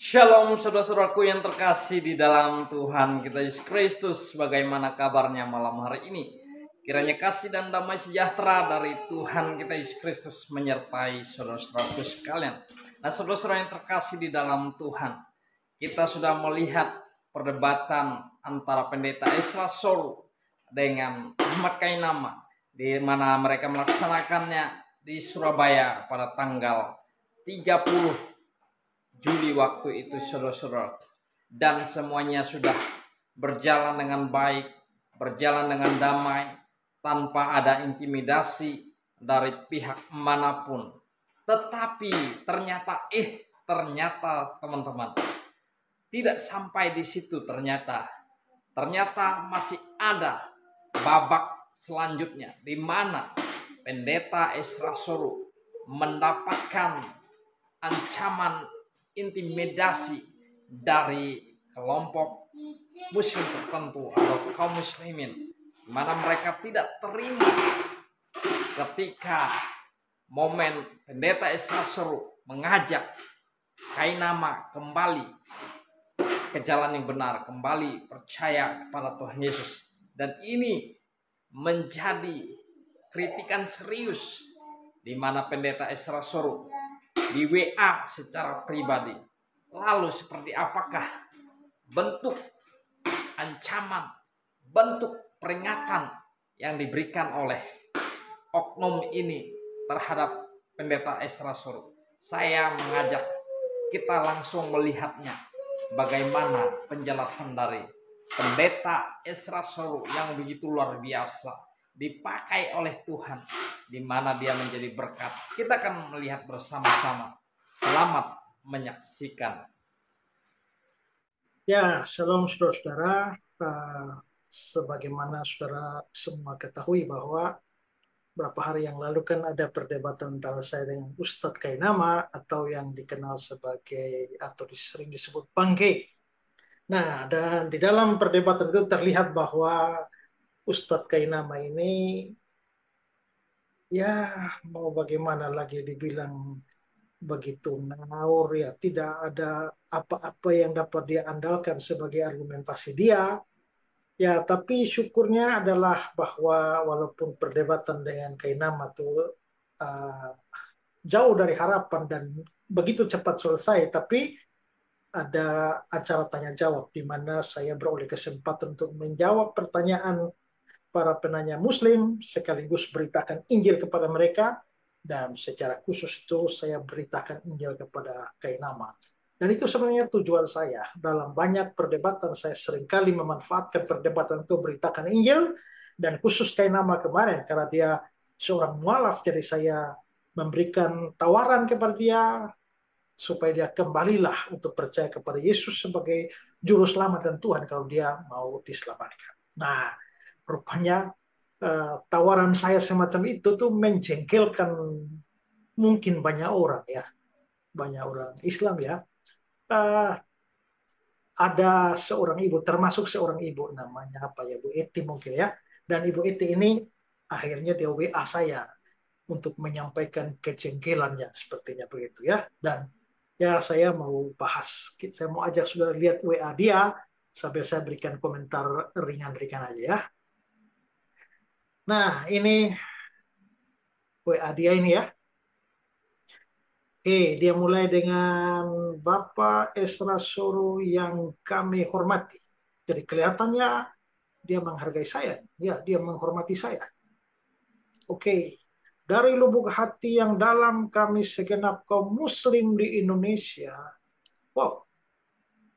Shalom saudara-saudaraku yang terkasih di dalam Tuhan kita Yesus Kristus. Bagaimana kabarnya malam hari ini? Kiranya kasih dan damai sejahtera dari Tuhan kita Yesus Kristus menyertai saudara-saudaraku sekalian. Nah, saudara-saudara yang terkasih di dalam Tuhan, kita sudah melihat perdebatan antara pendeta Ezra Soru dengan Ahmad Kainama, di mana mereka melaksanakannya di Surabaya pada tanggal 30 Juli waktu itu, saudara-saudara. Dan semuanya sudah berjalan dengan baik, berjalan dengan damai, tanpa ada intimidasi dari pihak manapun. Tetapi ternyata teman-teman, tidak sampai di situ ternyata. Ternyata masih ada babak selanjutnya di mana pendeta Ezra Soru mendapatkan ancaman intimidasi dari kelompok muslim tertentu atau kaum muslimin, di mana mereka tidak terima ketika momen pendeta Ezra Soru mengajak Kainama kembali ke jalan yang benar, kembali percaya kepada Tuhan Yesus. Dan ini menjadi kritikan serius di mana pendeta Ezra Soru di WA secara pribadi. Lalu seperti apakah bentuk ancaman, bentuk peringatan yang diberikan oleh oknum ini terhadap pendeta Ezra Soru? Saya mengajak kita langsung melihatnya, bagaimana penjelasan dari pendeta Ezra Soru yang begitu luar biasa, dipakai oleh Tuhan, di mana dia menjadi berkat. Kita akan melihat bersama-sama. Selamat menyaksikan. Ya, shalom saudara-saudara. Sebagaimana saudara semua ketahui bahwa beberapa hari yang lalu kan ada perdebatan antara saya dengan Ustadz Kainama atau yang dikenal sebagai atau sering disebut Bangke. Nah, dan di dalam perdebatan itu terlihat bahwa Ustadz Kainama ini ya mau bagaimana lagi dibilang begitu ngawur, ya tidak ada apa-apa yang dapat dia andalkan sebagai argumentasi dia. Ya, tapi syukurnya adalah bahwa walaupun perdebatan dengan Kainama itu jauh dari harapan dan begitu cepat selesai, tapi ada acara tanya jawab di mana saya beroleh kesempatan untuk menjawab pertanyaan para penanya Muslim sekaligus beritakan Injil kepada mereka, dan secara khusus itu saya beritakan Injil kepada Kainama. Dan itu sebenarnya tujuan saya. Dalam banyak perdebatan saya seringkali memanfaatkan perdebatan itu beritakan Injil, dan khusus Kainama kemarin karena dia seorang mualaf, jadi saya memberikan tawaran kepada dia supaya dia kembalilah untuk percaya kepada Yesus sebagai juru selamat dan Tuhan kalau dia mau diselamatkan. Nah, rupanya tawaran saya semacam itu tuh menjengkelkan mungkin banyak orang ya, banyak orang Islam ya. Uh, ada seorang ibu, termasuk seorang ibu namanya apa ya, Bu Eti mungkin ya. Dan Ibu Eti ini akhirnya dia WA saya untuk menyampaikan kejengkelannya sepertinya begitu ya. Dan ya saya mau bahas, saya mau ajak saudara lihat WA dia sambil saya berikan komentar ringan-ringan aja ya. Nah, ini WA dia ini ya. Oke, dia mulai dengan Bapak Ezra Soru yang kami hormati. Jadi kelihatannya dia menghargai saya. Ya, dia menghormati saya. Oke, dari lubuk hati yang dalam kami segenap kaum muslim di Indonesia. Wow,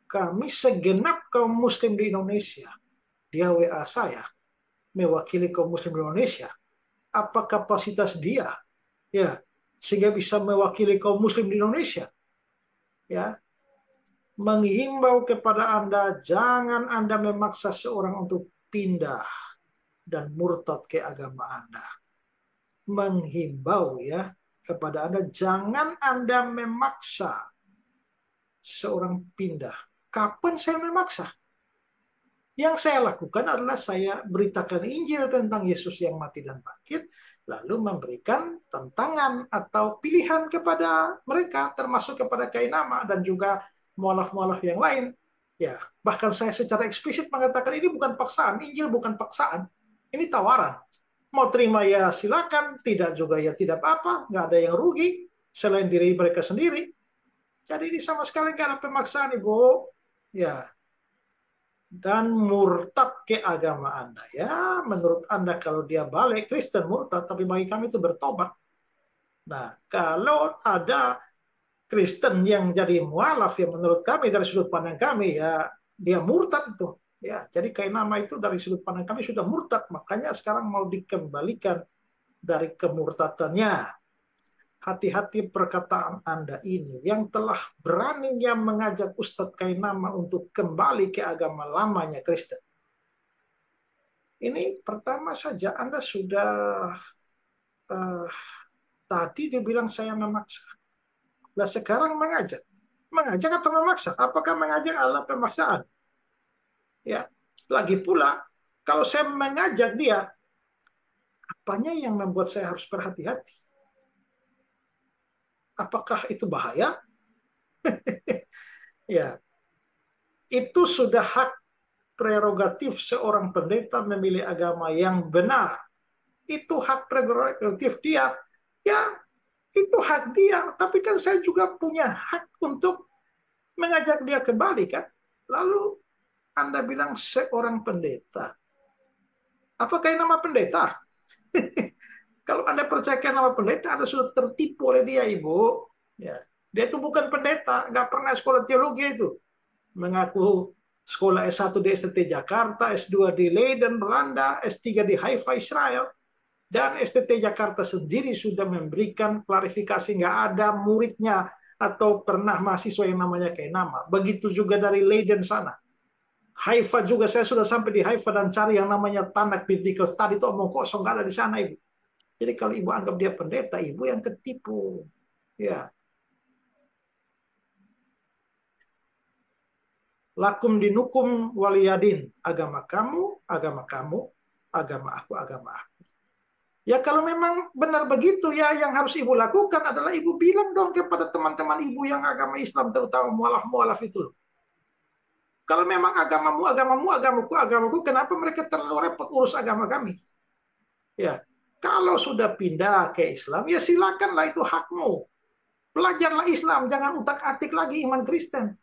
kami segenap kaum muslim di Indonesia. Dia WA saya, mewakili kaum muslim di Indonesia. Apa kapasitas dia? Ya, sehingga bisa mewakili kaum muslim di Indonesia. Ya, menghimbau kepada Anda, jangan Anda memaksa seorang untuk pindah dan murtad ke agama Anda. Menghimbau ya kepada Anda, jangan Anda memaksa seorang pindah. Kapan saya memaksa? Yang saya lakukan adalah saya beritakan Injil tentang Yesus yang mati dan bangkit, lalu memberikan tantangan atau pilihan kepada mereka, termasuk kepada Kainama dan juga mualaf-mualaf yang lain. Ya, bahkan saya secara eksplisit mengatakan ini bukan paksaan, Injil bukan paksaan, ini tawaran. Mau terima ya silakan, tidak juga ya tidak apa-apa, nggak ada yang rugi selain diri mereka sendiri. Jadi ini sama sekali nggak ada pemaksaan, Ibu. Ya, dan murtad ke agama Anda. Ya, menurut Anda kalau dia balik Kristen murtad, tapi bagi kami itu bertobat. Nah, kalau ada Kristen yang jadi mualaf, ya menurut kami dari sudut pandang kami ya dia murtad itu. Ya, jadi Kainama itu dari sudut pandang kami sudah murtad, makanya sekarang mau dikembalikan dari kemurtadannya. Hati-hati perkataan Anda ini yang telah beraninya mengajak Ustadz Kainama untuk kembali ke agama lamanya Kristen. Ini pertama saja Anda sudah uh, tadi dibilang saya memaksa. Nah sekarang mengajak. Mengajak atau memaksa? Apakah mengajak adalah pemaksaan? Ya, lagi pula kalau saya mengajak dia, apanya yang membuat saya harus berhati-hati? Apakah itu bahaya? Ya, itu sudah hak prerogatif seorang pendeta memilih agama yang benar. Itu hak prerogatif dia. Ya, itu hak dia. Tapi kan saya juga punya hak untuk mengajak dia kembali kan. Lalu Anda bilang seorang pendeta. Apakah nama pendeta? Kalau Anda percayakan nama pendeta, Anda sudah tertipu oleh dia, Ibu. Ya. Dia itu bukan pendeta, nggak pernah sekolah teologi itu. Mengaku sekolah S1 di STT Jakarta, S2 di Leiden, Belanda, S3 di Haifa, Israel. Dan STT Jakarta sendiri sudah memberikan klarifikasi nggak ada muridnya atau pernah mahasiswa yang namanya Kainama. Begitu juga dari Leiden sana. Haifa juga saya sudah sampai di Haifa dan cari yang namanya Tanakh Biblical Study itu omong kosong nggak ada di sana Ibu. Jadi kalau Ibu anggap dia pendeta, Ibu yang ketipu. Ya. Lakum dinukum waliyadin. Agama kamu, agama kamu, agama aku, agama aku. Ya kalau memang benar begitu ya yang harus Ibu lakukan adalah Ibu bilang dong kepada teman-teman Ibu yang agama Islam terutama mualaf-mualaf itu loh. Kalau memang agamamu, agamamu, agamaku, agamaku, kenapa mereka terlalu repot urus agama kami? Ya, kalau sudah pindah ke Islam, ya silakanlah itu hakmu. Belajarlah Islam, jangan utak-atik lagi iman Kristen.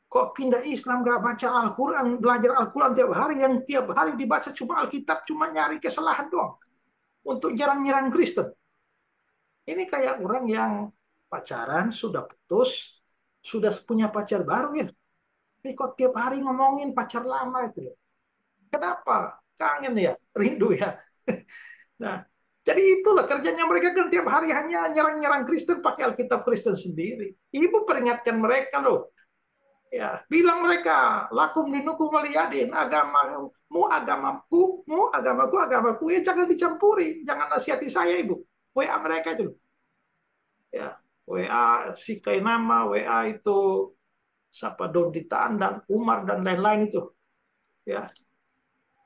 Kok pindah Islam gak baca Al-Quran, belajar Al-Quran tiap hari, yang tiap hari dibaca cuma Alkitab, cuma nyari kesalahan doang. Untuk nyerang-nyerang Kristen. Ini kayak orang yang pacaran, sudah putus, sudah punya pacar baru ya. Tapi kok tiap hari ngomongin pacar lama itu loh. Kenapa? Kangen ya, rindu ya. Nah, jadi itulah kerjanya mereka kan tiap hari hanya nyerang-nyerang Kristen pakai Alkitab Kristen sendiri. Ibu peringatkan mereka loh. Ya, bilang mereka, lakum dinukum waliyadin, agamamu, agamaku, agamaku, agamaku. Ya jangan dicampuri, jangan nasihati saya Ibu. WA mereka itu. Ya, WA si Kainama, WA itu siapa Dondita dan Umar dan lain-lain itu. Ya,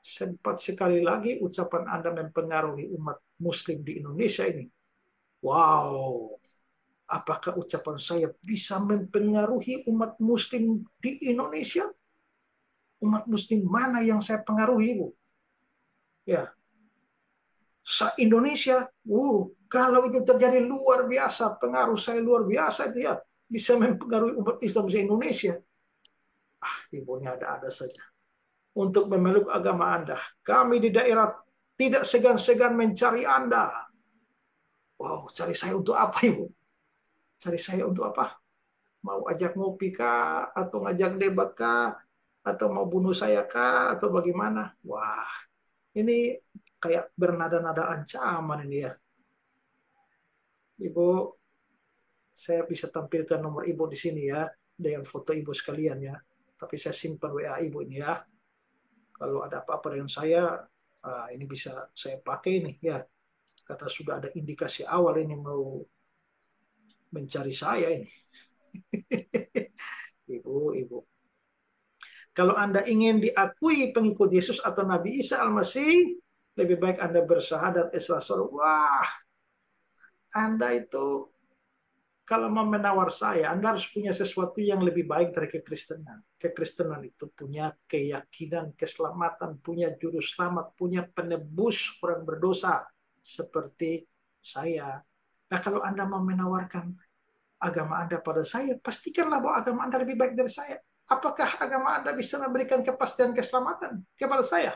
sempat sekali lagi ucapan Anda mempengaruhi umat Muslim di Indonesia ini. Wow, apakah ucapan saya bisa mempengaruhi umat Muslim di Indonesia? Umat Muslim mana yang saya pengaruhi, Bu? Ya, se-Indonesia, kalau itu terjadi luar biasa, pengaruh saya luar biasa itu ya, bisa mempengaruhi umat Islam di Indonesia. Ibunya ada-ada saja. Untuk memeluk agama Anda. Kami di daerah tidak segan-segan mencari Anda. Wow, cari saya untuk apa, Ibu? Cari saya untuk apa? Mau ajak ngopi kah? Atau ngajak debat kah? Atau mau bunuh saya kah? Atau bagaimana? Wah, ini kayak bernada-nada ancaman ini ya. Ibu, saya bisa tampilkan nomor Ibu di sini ya. Dengan foto Ibu sekalian ya. Tapi saya simpan WA Ibu ini ya. Kalau ada apa-apa dengan saya, ini bisa saya pakai ini ya, karena sudah ada indikasi awal ini mau mencari saya ini. Ibu. Kalau Anda ingin diakui pengikut Yesus atau Nabi Isa Al-Masih, lebih baik Anda bersyahadat Islam. Wah, Anda itu kalau mau menawar saya, Anda harus punya sesuatu yang lebih baik dari kekristenan. Kekristenan itu punya keyakinan, keselamatan, punya juru selamat, punya penebus orang berdosa seperti saya. Nah, kalau Anda mau menawarkan agama Anda pada saya, pastikanlah bahwa agama Anda lebih baik dari saya. Apakah agama Anda bisa memberikan kepastian keselamatan kepada saya?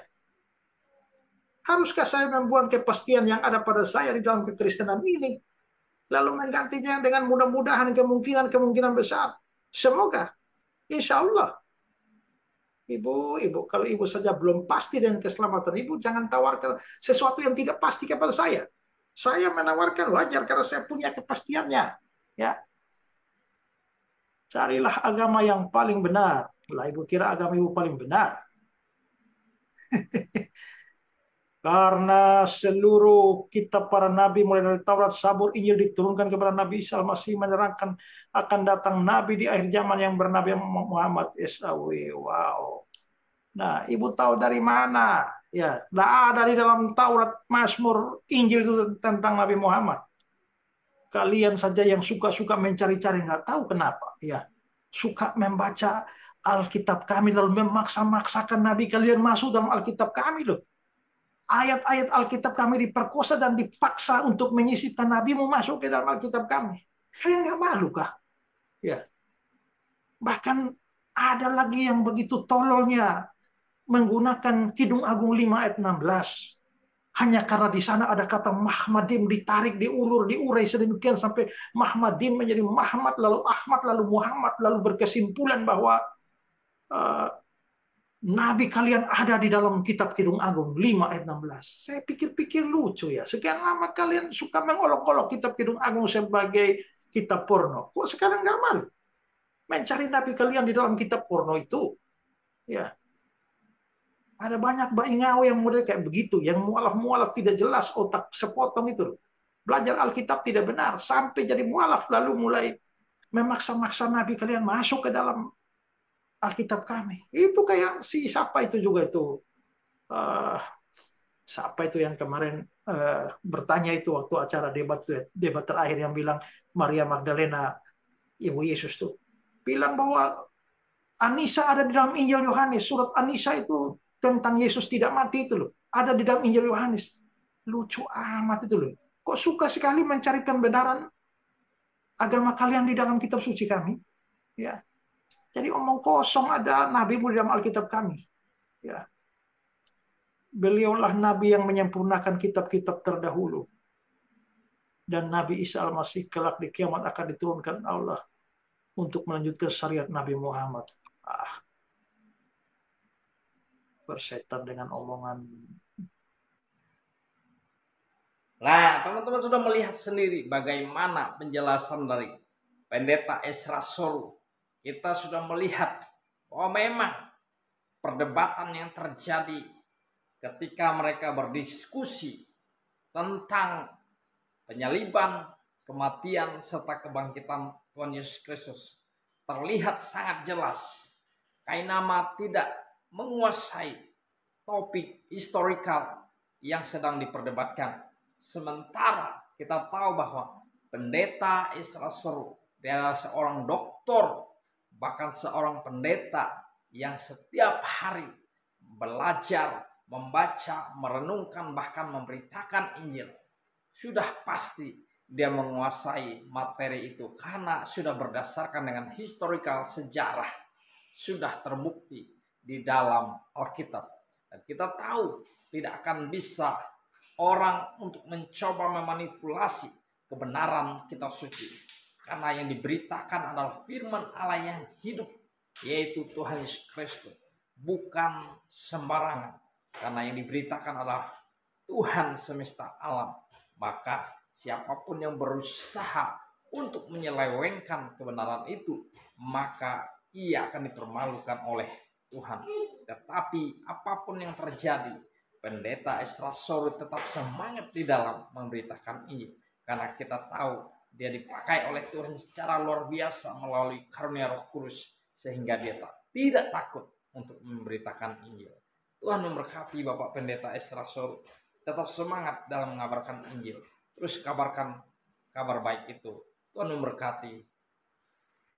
Haruskah saya membuang kepastian yang ada pada saya di dalam kekristenan ini, lalu menggantinya dengan mudah-mudahan kemungkinan besar? Semoga, insya Allah. Ibu, kalau ibu saja belum pasti dengan keselamatan ibu, jangan tawarkan sesuatu yang tidak pasti kepada saya. Saya menawarkan wajar karena saya punya kepastiannya. Ya, carilah agama yang paling benar. Lah, ibu kira agama ibu paling benar? Karena seluruh kitab para nabi mulai dari Taurat, Zabur, Injil diturunkan kepada Nabi Isa Al-Masih menerangkan akan datang nabi di akhir zaman yang bernama Muhammad SAW. Wow. Nah, ibu tahu dari mana? Ya, tidak ada di dalam Taurat, Mazmur, Injil itu tentang Nabi Muhammad. Kalian saja yang suka-suka mencari-cari, nggak tahu kenapa. Ya, suka membaca Alkitab kami lalu memaksa-maksakan Nabi kalian masuk dalam Alkitab kami loh. Ayat-ayat Alkitab kami diperkosa dan dipaksa untuk menyisipkan nabimu masuk ke dalam Alkitab kami. Kalian nggak malu kah? Ya. Bahkan ada lagi yang begitu tololnya menggunakan Kidung Agung 5 ayat 16. Hanya karena di sana ada kata Mahmadim ditarik, diulur, diurai sedemikian sampai Mahmadim menjadi Muhammad, lalu Ahmad, lalu Muhammad, lalu berkesimpulan bahwa uh, Nabi kalian ada di dalam kitab Kidung Agung 5 ayat 16. Saya pikir-pikir lucu ya. Sekian lama kalian suka mengolok-olok kitab Kidung Agung sebagai kitab porno. Kok sekarang nggak malu? Mencari Nabi kalian di dalam kitab porno itu. Ya, ada banyak baingau yang model kayak begitu. Yang mualaf-mualaf tidak jelas, otak sepotong itu. Belajar Alkitab tidak benar. Sampai jadi mualaf lalu mulai memaksa-maksa Nabi kalian masuk ke dalam Alkitab kami. Itu kayak si siapa itu juga itu. Uh, siapa itu yang kemarin bertanya itu waktu acara debat terakhir yang bilang Maria Magdalena ibu Yesus tuh bilang bahwa Anisa ada di dalam Injil Yohanes. Surat Anisa itu tentang Yesus tidak mati itu loh. Ada di dalam Injil Yohanes. Lucu amat itu loh. Kok suka sekali mencari pembenaran agama kalian di dalam kitab suci kami? Ya. Jadi omong kosong ada nabimu di dalam Alkitab kami. Ya. Beliaulah nabi yang menyempurnakan kitab-kitab terdahulu. Dan Nabi Isa Al-Masih kelak di kiamat akan diturunkan Allah untuk melanjutkan syariat Nabi Muhammad. Bersetan dengan omongan. Nah, teman-teman sudah melihat sendiri bagaimana penjelasan dari Pendeta Ezra Soru. Kita sudah melihat bahwa memang perdebatan yang terjadi ketika mereka berdiskusi tentang penyaliban, kematian, serta kebangkitan Tuhan Yesus Kristus terlihat sangat jelas. Kainama tidak menguasai topik historikal yang sedang diperdebatkan. Sementara kita tahu bahwa Pendeta Ezra Soru dia adalah seorang doktor, bahkan seorang pendeta yang setiap hari belajar, membaca, merenungkan, bahkan memberitakan Injil. Sudah pasti dia menguasai materi itu karena sudah berdasarkan dengan historikal sejarah, sudah terbukti di dalam Alkitab. Dan kita tahu tidak akan bisa orang untuk mencoba memanipulasi kebenaran kitab suci. Karena yang diberitakan adalah firman Allah yang hidup, yaitu Tuhan Yesus Kristus. Bukan sembarangan. Karena yang diberitakan adalah Tuhan semesta alam. Maka siapapun yang berusaha untuk menyelewengkan kebenaran itu, maka ia akan dipermalukan oleh Tuhan. Tetapi apapun yang terjadi, Pendeta Ezra Soru tetap semangat di dalam memberitakan Injil. Karena kita tahu dia dipakai oleh Tuhan secara luar biasa melalui karunia Roh Kudus. Sehingga dia tidak takut untuk memberitakan Injil. Tuhan memberkati Bapak Pendeta Ezra Soru. Tetap semangat dalam mengabarkan Injil. Terus kabarkan kabar baik itu Tuhan memberkati.